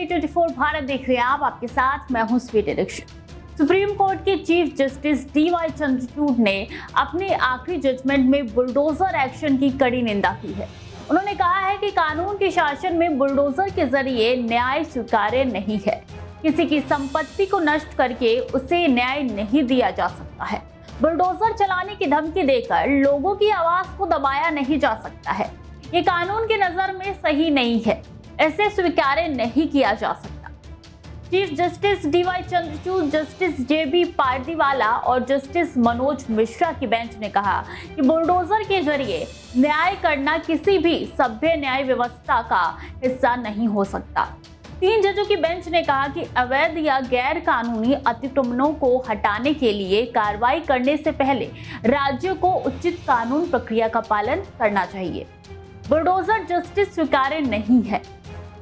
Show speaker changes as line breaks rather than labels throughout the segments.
Daily 24 Bharat देख रहे हैं आप, आपके साथ मैं हूं स्वीटी दीक्षित। सुप्रीम कोर्ट के चीफ जस्टिस DY चंद्रचूड़ ने अपने आखिरी जजमेंट में बुलडोजर एक्शन की कड़ी निंदा की है। उन्होंने कहा है कि कानून के शासन में बुलडोजर के जरिए न्याय स्वीकार्य नहीं है। किसी की संपत्ति को नष्ट करके उसे न्याय नहीं दिया जा सकता है। बुलडोजर चलाने की धमकी देकर लोगों की आवाज को दबाया नहीं जा सकता है। ये कानून की नजर में सही नहीं है, ऐसे स्वीकार्य नहीं किया जा सकता। Chief justice DY Chandrachud, justice JB Pardiwala और जस्टिस मनोज मिश्रा की बेंच ने कहा कि बुलडोजर के जरिए न्याय करना किसी भी सभ्य न्याय व्यवस्था का हिस्सा नहीं हो सकता। 3 जजों की बेंच ने कहा कि अवैध या गैर कानूनी अतिक्रमणों को हटाने के लिए कार्रवाई करने से पहले राज्यों को उचित कानून प्रक्रिया का पालन करना चाहिए। बुलडोजर जस्टिस स्वीकार्य नहीं है।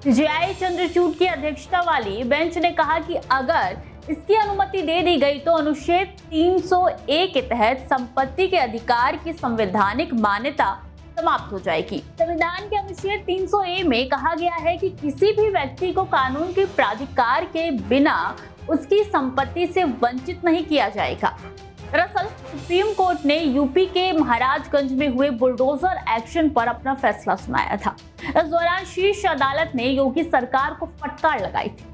DY चंद्रचूड़ की अध्यक्षता वाली बेंच ने कहा कि अगर इसकी अनुमति दे दी गई तो अनुच्छेद 300A के तहत संपत्ति के अधिकार की संवैधानिक मान्यता समाप्त हो जाएगी। संविधान के अनुच्छेद 300A में कहा गया है कि किसी भी व्यक्ति को कानून के प्राधिकार के बिना उसकी संपत्ति से वंचित नहीं किया जाएगा। दरअसल सुप्रीम कोर्ट ने यूपी के महाराजगंज में हुए बुलडोजर एक्शन पर अपना फैसला सुनाया था। इस दौरान शीर्ष अदालत ने योगी सरकार को फटकार लगाई थी।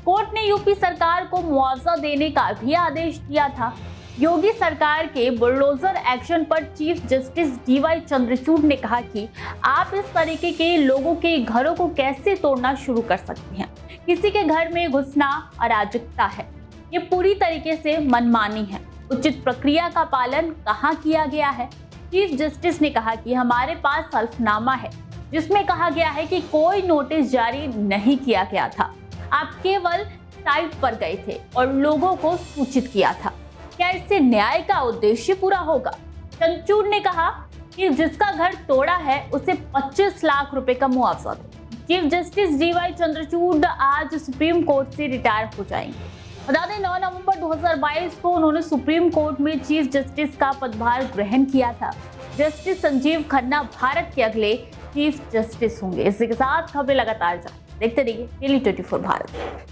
कोर्ट ने यूपी सरकार को मुआवजा देने का भी आदेश दिया था। योगी सरकार के बुलडोजर एक्शन पर चीफ जस्टिस DY चंद्रचूड़ ने कहा कि आप इस तरीके के लोगों के घरों को कैसे तोड़ना शुरू कर सकते हैं। किसी के घर में घुसना अराजकता है, ये पूरी तरीके से मनमानी है। उचित प्रक्रिया का पालन कहाँ किया गया है? चीफ जस्टिस ने कहा कि हमारे पास हल्फनामा है जिसमें कहा गया है कि कोई नोटिस जारी नहीं किया गया था। आप केवल साइट पर गए थे और लोगों को सूचित किया था। क्या इससे न्याय का उद्देश्य पूरा होगा? चंद्रचूड़ ने कहा कि जिसका घर तोड़ा है उसे 25 लाख रुपए का मुआवजा दो। चीफ जस्टिस DY चंद्रचूड़ आज सुप्रीम कोर्ट से रिटायर हो जाएंगे। बता दें 9 नवंबर 2022 को उन्होंने सुप्रीम कोर्ट में चीफ जस्टिस का पदभार ग्रहण किया था। जस्टिस संजीव खन्ना भारत के अगले चीफ जस्टिस होंगे। इसी के साथ खबरें लगातार जारी देखते रहिए डेली 24 भारत।